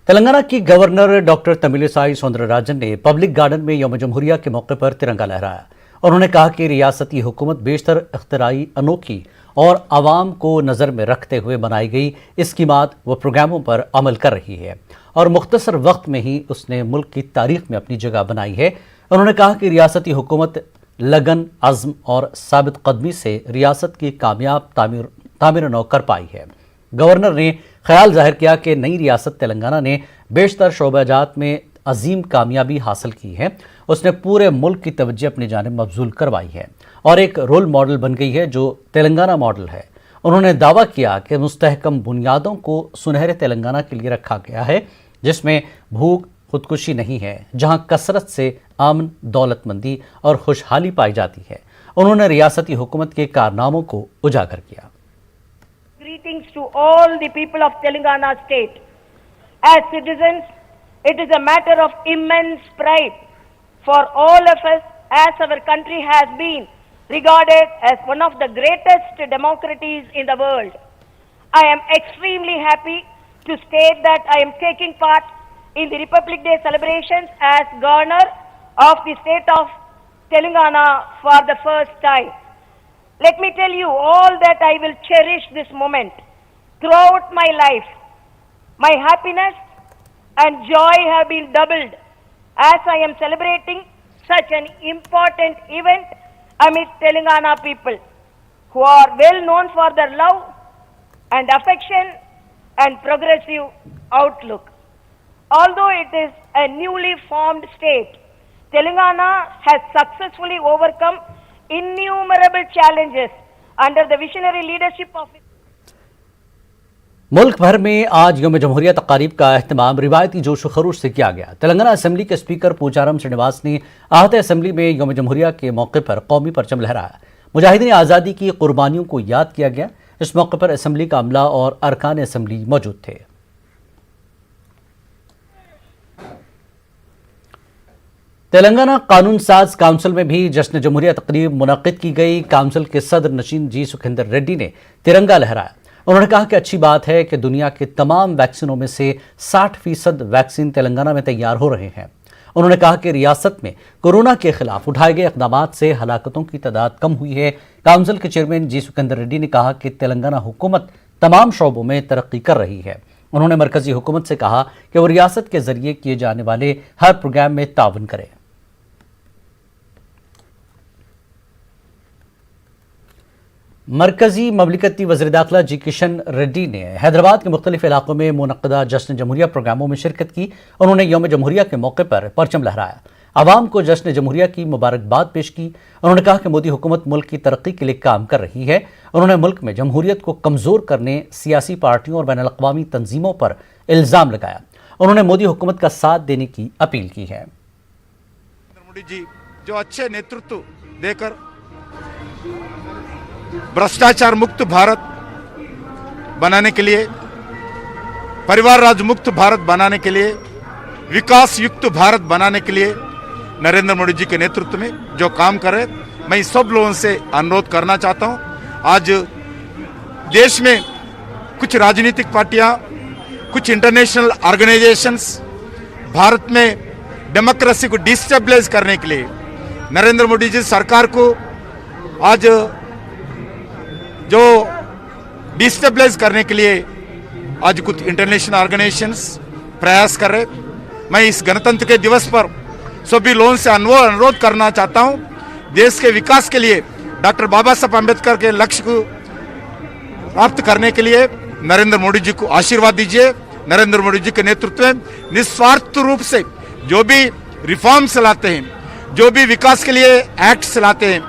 तेलंगाना की governor doctor Tamilisai Soundararajan ने public garden में यौम जमहूरिया के मौके पर तिरंगा लहराया। उन्होंने कहा कि रियासती हुकूमत बेशतर इख्तिराई, अनोखी और आवाम को नज़र में रखते हुए बनाई गई स्कीमात व प्रोग्रामों पर अमल कर रही है और मुख्तसर वक्त में ही उसने मुल्क की तारीख में अपनी जगह बनाई है। उन्होंने कहा कि रियासती हुकूमत लगन, अज़्म और साबित कदमी से रियासत की कामयाब तामीर नौ कर पाई है। गवर्नर ने ख्याल जाहिर किया कि नई रियासत तेलंगाना ने बेशतर शोबाजात में अजीम कामयाबी हासिल की है। उसने पूरे मुल्क की तवज्जो अपनी जानिब मबजूल करवाई है और एक रोल मॉडल बन गई है जो तेलंगाना मॉडल है। उन्होंने दावा किया कि मुस्तहकम बुनियादों को सुनहरे तेलंगाना के लिए रखा गया है, जिसमें भूख, खुदकुशी नहीं है, जहां कसरत से अमन, दौलतमंदी और खुशहाली पाई जाती है। उन्होंने रियासती हुकूमत के कारनामों को उजागर किया। Greetings to all the people of Telangana state. As citizens, it is a matter of immense pride for all of us, as our country has been regarded as one of the greatest democracies in the world. I am extremely happy to state that I am taking part in the Republic Day celebrations as governor of the state of Telangana for the first time. Let me tell you all that I will cherish this moment throughout my life. My happiness and joy have been doubled as I am celebrating such an important event amid Telangana people who are well known for their love and affection and progressive outlook. Although it is a newly formed state, Telangana has successfully overcome innumerable challenges under the visionary leadership of मुल्क भर में आज यौम जमहूरिया तकारीब का अहतमाम रिवायती जोश व खरोश से किया गया। तेलंगाना असम्बली के स्पीकर पूचारम श्रीनिवास ने आहत असम्बली में यौम जमहूरिया के मौके पर कौमी परचम लहराया। मुजाहिदीन आज़ादी की कुर्बानियों को याद किया गया। इस मौके पर असम्बली का अमला और अरकान असम्बली मौजूद थे। तेलंगाना कानून साज काउंसिल में भी जश्न जमहूरिया तकरीब मुनक्किद की गई। काउंसिल के सदर नशीन जी सुखिंदर रेड्डी ने तिरंगा लहराया। उन्होंने कहा कि अच्छी बात है कि दुनिया के तमाम वैक्सीनों में से 60% वैक्सीन तेलंगाना में तैयार हो रहे हैं। उन्होंने कहा कि रियासत में कोरोना के खिलाफ उठाए गए इक़दामात से हलाकतों की तादाद कम हुई है। काउंसिल के चेयरमैन जी सुखिंदर रेड्डी ने कहा कि तेलंगाना हुकूमत तमाम शोबों में तरक्की कर रही है। उन्होंने मरकजी हुकूमत से कहा कि वो रियासत के जरिए किए जाने वाले हर प्रोग्राम में ताउन करे। मरकजी ममलिकती वज़ीर दाखिला जी किशन रेड्डी ने हैदराबाद के मुख्तलिफ इलाकों में मुनक्कदा जश्न जमहूरिया प्रोग्रामों में शिरकत की। उन्होंने यौम जमहूरिया के मौके पर परचम लहराया, आवाम को जश्न जमहूरिया की मुबारकबाद पेश की। उन्होंने कहा कि मोदी हुकूमत मुल्क की तरक्की के लिए काम कर रही है। उन्होंने मुल्क में जमहूरियत को कमज़ोर करने सियासी पार्टियों और बैनुल अक़वामी तंजीमों पर इल्ज़ाम लगाया। उन्होंने मोदी हुकूमत का साथ देने की अपील की है। मोदी जी जो अच्छे नेतृत्व देकर भ्रष्टाचार मुक्त भारत बनाने के लिए, परिवार राज मुक्त भारत बनाने के लिए, विकास युक्त भारत बनाने के लिए नरेंद्र मोदी जी के नेतृत्व में जो काम कर रहे, मैं सब लोगों से अनुरोध करना चाहता हूं। आज देश में कुछ राजनीतिक पार्टियां, कुछ इंटरनेशनल ऑर्गेनाइजेशंस भारत में डेमोक्रेसी को डिस्टेबलाइज करने के लिए नरेंद्र मोदी जी सरकार को आज जो डिस्टेबलाइज करने के लिए आज कुछ इंटरनेशनल ऑर्गेनाइजेशंस प्रयास कर रहे। मैं इस गणतंत्र के दिवस पर सभी लोगों से अनुरोध करना चाहता हूं, देश के विकास के लिए डॉक्टर बाबा साहब अम्बेडकर के लक्ष्य को प्राप्त करने के लिए नरेंद्र मोदी जी को आशीर्वाद दीजिए। नरेंद्र मोदी जी के नेतृत्व में निस्वार्थ रूप से जो भी रिफॉर्म्स लाते हैं, जो भी विकास के लिए एक्ट्स लाते हैं,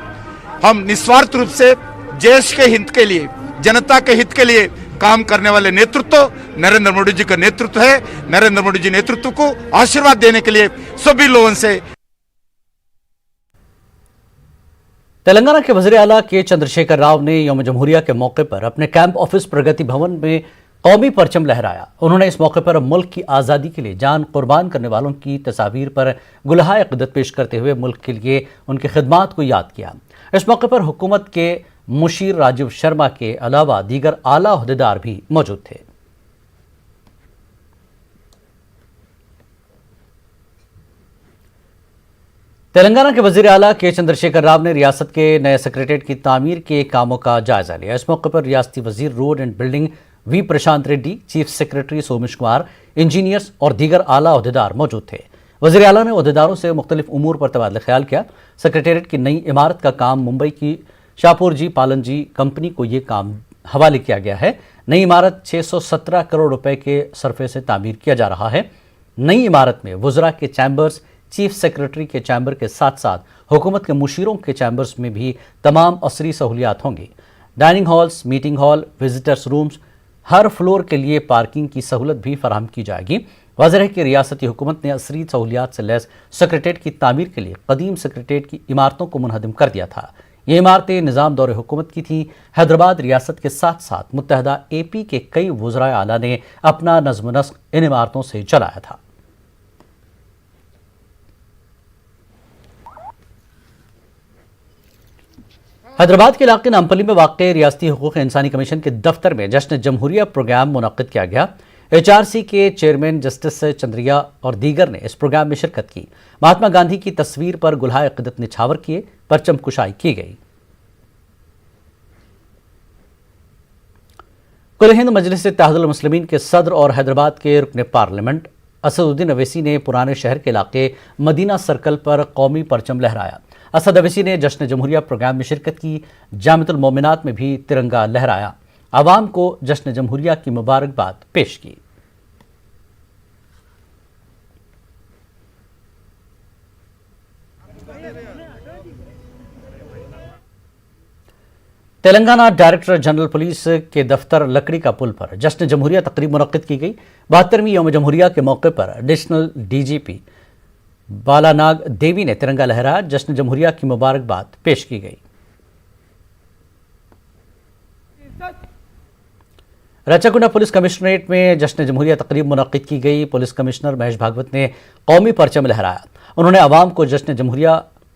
हम निस्वार्थ रूप से देश के हित के लिए, जनता के हित के लिए काम करने वाले नेतृत्व नरेंद्र मोदी जी का नेतृत्व है। नरेंद्र मोदी जी नेतृत्व को आशीर्वाद देने के लिए सभी लोगों से। तेलंगाना के वज़ीर आला के चंद्रशेखर राव ने यौम जमहूरिया के मौके पर अपने कैंप ऑफिस प्रगति भवन में कौमी परचम लहराया। उन्होंने इस मौके पर मुल्क की आज़ादी के लिए जान कुर्बान करने वालों की तस्वीर पर गुलहाए अक़ीदत पेश करते हुए मुल्क के लिए उनकी खिदमात को याद किया। इस मौके पर हुकूमत के मुशीर राजीव शर्मा के अलावा दीगर आला ओहदेदार भी मौजूद थे। تلنگانہ کے وزیر اعلیٰ کے چندرشیکھر راؤ نے ریاست کے نئے سیکریٹریٹ کی تعمیر کے کاموں کا جائزہ لیا۔ اس موقع پر ریاستی وزیر road and building V Prashant Reddy, chief secretary Somesh Kumar, engineers اور دیگر اعلیٰ عہدیدار موجود تھے۔ وزیر اعلیٰ نے عہدیداروں سے مختلف امور پر تبادلہ خیال کیا۔ سیکریٹریٹ کی نئی عمارت کا کام ممبئی کی شاپور جی پالن جی کمپنی کو یہ کام حوالے کیا گیا ہے۔ نئی عمارت 617 کروڑ روپے کے صرفے سے تعمیر کیا جا رہا ہے۔ نئی عمارت میں وزراء کے چیمبرز، چیف سیکریٹری کے چیمبر کے ساتھ ساتھ حکومت کے مشیروں کے چیمبرز میں بھی تمام عصری سہولیات ہوں گی۔ Dining halls, meeting hall, visitors rooms, ہر فلور کے لیے پارکنگ کی سہولت بھی فراہم کی جائے گی۔ واضح ہے کہ ریاستی حکومت نے عصری سہولیات سے لیس سیکریٹریٹ کی تعمیر کے لیے قدیم سیکریٹریٹ کی عمارتوں کو منہدم کر دیا تھا۔ یہ عمارتیں نظام دور حکومت کی تھیں۔ حیدرآباد ریاست کے ساتھ ساتھ متحدہ اے پی کے کئی وزراء اعلیٰ نے اپنا نظم و نسق ان عمارتوں سے چلایا تھا۔ حیدرآباد کے علاقے نامپلی میں واقع ریاستی حقوق انسانی کمیشن کے دفتر میں جشن جمہوریہ پروگرام منعقد کیا گیا۔ ایچ آر سی کے چیئرمین جسٹس چندریا اور دیگر نے اس پروگرام میں شرکت کی۔ مہاتما گاندھی کی تصویر پر گلہائے عقیدت نچھاور کیے، پرچم کشائی کی گئی۔ کل ہند مجلس اتحاد المسلمین کے صدر اور حیدرآباد کے رکن پارلیمنٹ اسد الدین اویسی نے پرانے شہر کے علاقے مدینہ سرکل پر قومی پرچم لہرایا۔ اسد اویسی نے جشن جمہوریہ پروگرام میں شرکت کی۔ جامعۃ المومنات میں بھی ترنگا لہرایا، عوام کو جشن جمہوریہ کی مبارکباد پیش کی۔ تلنگانہ ڈائریکٹر جنرل پولیس کے دفتر لکڑی کا پل پر جشن جمہوریہ تقریب منعقد کی گئی۔ 72ویں یوم جمہوریہ کے موقع پر ایڈیشنل ڈی جی پی بالاناگ دیوی نے ترنگا لہرایا، جشن جمہوریہ کی مبارکباد پیش کی گئی۔ راچاکنڈا پولیس کمشنریٹ میں جشن جمہوریہ تقریب منعقد کی گئی۔ پولیس کمشنر مہیش بھاگوت نے قومی پرچم لہرایا۔ انہوں نے عوام کو جشن جمہوریہ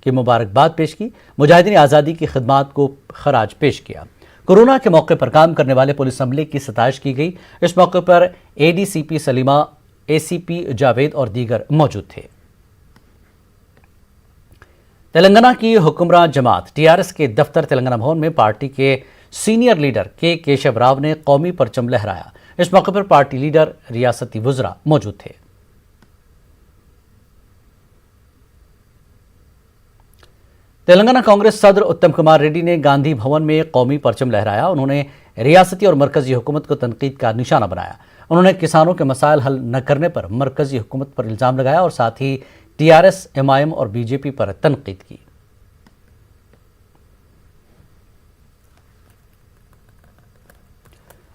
کی مبارکباد پیش کی، مجاہدین آزادی کی خدمات کو خراج پیش کیا۔ کورونا کے موقع پر کام کرنے والے پولیس عملے کی ستائش کی گئی۔ اس موقع پر اے ڈی سی پی سلیمہ، اے سی پی جاوید اور دیگر موجود تھے۔ تلنگانہ کی حکمراں جماعت ٹی آر ایس کے دفتر تلنگانہ بھون میں پارٹی کے سینئر لیڈر کے کیشو راؤ نے قومی پرچم لہرایا۔ اس موقع پر پارٹی لیڈر، ریاستی وزراء موجود تھے۔ تلنگانہ کانگریس صدر اتم کمار ریڈی نے گاندھی بھون میں قومی پرچم لہرایا۔ انہوں نے ریاستی اور مرکزی حکومت کو تنقید کا نشانہ بنایا۔ انہوں نے کسانوں کے مسائل حل نہ کرنے پر مرکزی حکومت پر الزام لگایا اور ساتھ ہی T R S, M I M اور بی جے پی پر تنقید کی۔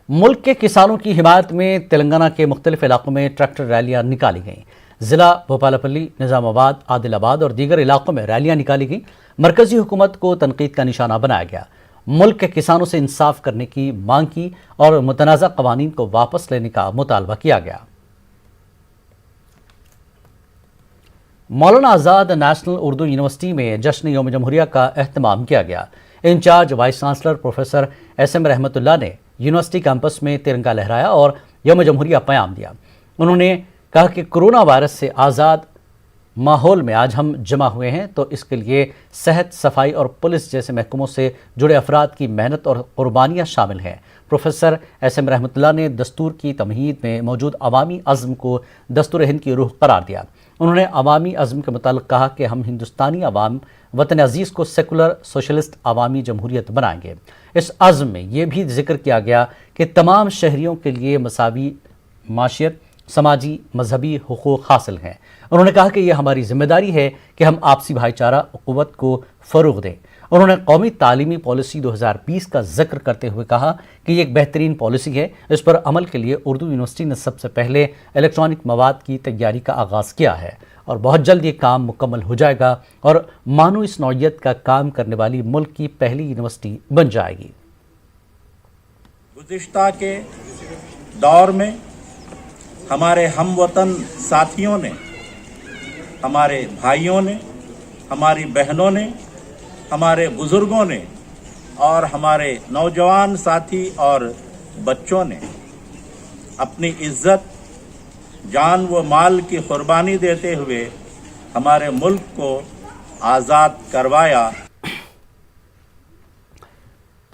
ملک کے کسانوں کی حمایت میں تلنگانہ کے مختلف علاقوں میں ٹریکٹر ریلیاں نکالی گئیں۔ ضلع بھوپالپلی، نظام آباد، عادل آباد اور دیگر علاقوں میں ریلیاں نکالی گئیں۔ مرکزی حکومت کو تنقید کا نشانہ بنایا گیا۔ ملک کے کسانوں سے انصاف کرنے کی مانگ کی اور متنازع قوانین کو واپس لینے کا مطالبہ کیا گیا۔ مولانا آزاد نیشنل اردو یونیورسٹی میں جشن یوم جمہوریہ کا اہتمام کیا گیا۔ Incharge vice chancellor professor S M Rahmat Ullah نے یونیورسٹی کیمپس میں ترنگا لہرایا اور یوم جمہوریہ پیام دیا۔ انہوں نے کہا کہ کورونا وائرس سے آزاد ماحول میں آج ہم جمع ہوئے ہیں تو اس کے لیے صحت، صفائی اور پولیس جیسے محکموں سے جڑے افراد کی محنت اور قربانیاں شامل ہیں۔ Professor S M Rahmat Ullah نے دستور کی تمہید میں موجود عوامی عزم کو دستور ہند کی روح قرار دیا۔ انہوں نے عوامی عزم کے متعلق کہا کہ ہم ہندوستانی عوام وطن عزیز کو سیکولر سوشلسٹ عوامی جمہوریت بنائیں گے۔ اس عزم میں یہ بھی ذکر کیا گیا کہ تمام شہریوں کے لیے مساوی معیشت، سماجی، مذہبی حقوق حاصل ہیں۔ انہوں نے کہا کہ یہ ہماری ذمہ داری ہے کہ ہم آپسی بھائی چارہ اخوت کو فروغ دیں۔ انہوں نے قومی تعلیمی پالیسی 2020 کا ذکر کرتے ہوئے کہا کہ یہ ایک بہترین پالیسی ہے۔ اس پر عمل کے لیے اردو یونیورسٹی نے سب سے پہلے الیکٹرانک مواد کی تیاری کا آغاز کیا ہے اور بہت جلد یہ کام مکمل ہو جائے گا اور مانو اس نوعیت کا کام کرنے والی ملک کی پہلی یونیورسٹی بن جائے گی۔ گزشتہ کے دور میں ہمارے ہم وطن ساتھیوں نے، ہمارے بھائیوں نے، ہماری بہنوں نے، ہمارے بزرگوں نے اور ہمارے نوجوان ساتھی اور بچوں نے اپنی عزت، جان و مال کی قربانی دیتے ہوئے ہمارے ملک کو आज़ाद करवाया।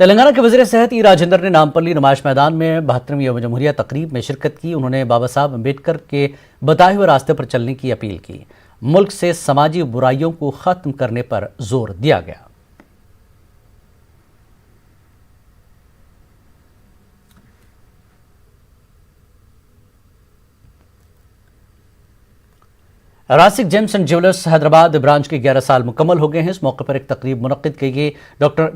तेलंगाना के वज़ीर सेहत ई राजेंद्र ने नामपल्ली नुमाइश मैदान में 72वीं यौम जमहूरिया तकरीब में शिरकत की। उन्होंने बाबा साहब अम्बेडकर के बताए हुए रास्ते पर चलने की अपील की। मुल्क से समाजी बुराइयों को ख़त्म करने पर जोर दिया गया। Rasik gems and jewellers Hyderabad branch के 11 साल मुकम्मल हो गए हैं। इस मौके पर एक तकरीब मुनक्किद की गई। डॉक्टर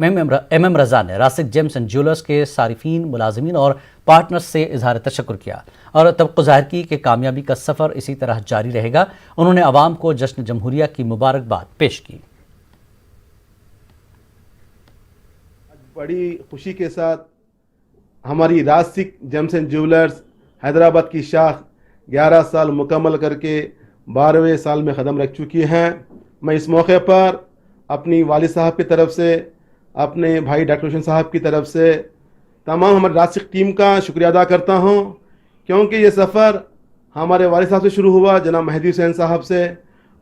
एम रज़ा ने रासिक जेम्स एंड ज्वेलर्स के सारिफीन, मुलाजिमीन और पार्टनर्स से इजहार तशक्कुर किया और तवक्को ज़ाहिर की कि कामयाबी का सफ़र इसी तरह जारी रहेगा। उन्होंने आवाम को जश्न जमहूरिया की मुबारकबाद पेश की। बड़ी खुशी के साथ हमारी रासिक जेम्स एंड ज्वेलर्स हैदराबाद की शाख 11 साल मुकम्मल करके 12वें साल में कदम रख चुकी हैं। मैं इस मौके पर अपनी वालिद साहब की तरफ से, अपने भाई डॉक्टर रोशन साहब की तरफ से तमाम हमारी रासिक टीम का शुक्रिया अदा करता हूं, क्योंकि ये सफ़र हमारे वालिद साहब से शुरू हुआ, जनाब मेहदी हुसैन साहब से।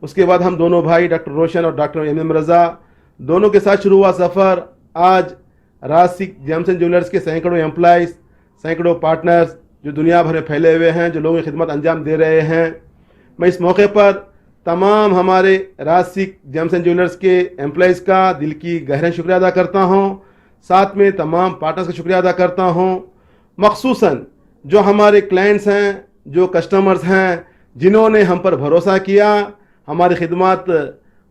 उसके बाद हम दोनों भाई डॉक्टर रोशन और डॉक्टर एम रज़ा दोनों के साथ शुरू हुआ सफ़र आज रासिक जेम्स एंड ज्वेलर्स के सैकड़ों एम्प्लॉइज़, सैकड़ों पार्टनर्स जो दुनिया भर में फैले हुए हैं, जो लोगों की खिदमत अंजाम दे रहे हैं। मैं इस मौके पर तमाम हमारे रासिक जेम्स एंड ज्वेलर्स के एम्प्लॉइज़ का दिल की गहरा शुक्रिया अदा करता हूं। साथ में तमाम पार्टनर्स का शुक्रिया अदा करता हूं, मखसूसन जो हमारे क्लाइंट्स हैं, जो कस्टमर्स हैं, जिन्होंने हम पर भरोसा किया, हमारी खिदमत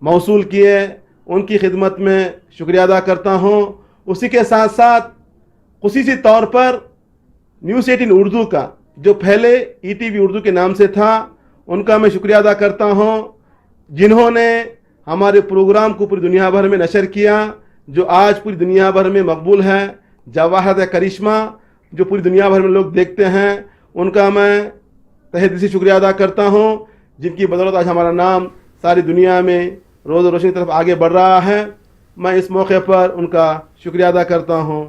मौसूल किए, उनकी खिदमत में शुक्रिया अदा करता हूं। उसी के साथ साथ खुसूसी तौर पर न्यूज़ 18 उर्दू का, जो पहले ETV उर्दू के नाम से था, उनका मैं शुक्रिया अदा करता हूं, जिन्होंने हमारे प्रोग्राम को पूरी दुनिया भर में नशर किया, जो आज पूरी दुनिया भर में मकबूल है। जवाहर करिश्मा जो पूरी दुनिया भर में लोग देखते हैं, उनका मैं तहे दिल से शुक्रिया अदा करता हूं, जिनकी बदौलत आज हमारा नाम सारी दुनिया में रोज़ रोशनी की तरफ आगे बढ़ रहा है। मैं इस मौके पर उनका शुक्रिया अदा करता हूं।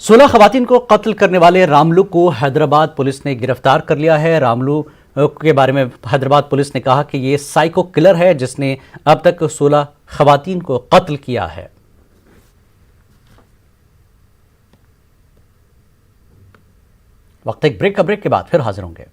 16 खवातीन को कत्ल करने वाले रामलू को हैदराबाद पुलिस ने गिरफ्तार कर लिया है। रामलू के बारे में हैदराबाद पुलिस ने कहा कि ये साइको किलर है जिसने अब तक 16 खवातीन को कत्ल किया है। वक्त एक ब्रेक के बाद फिर हाजिर होंगे।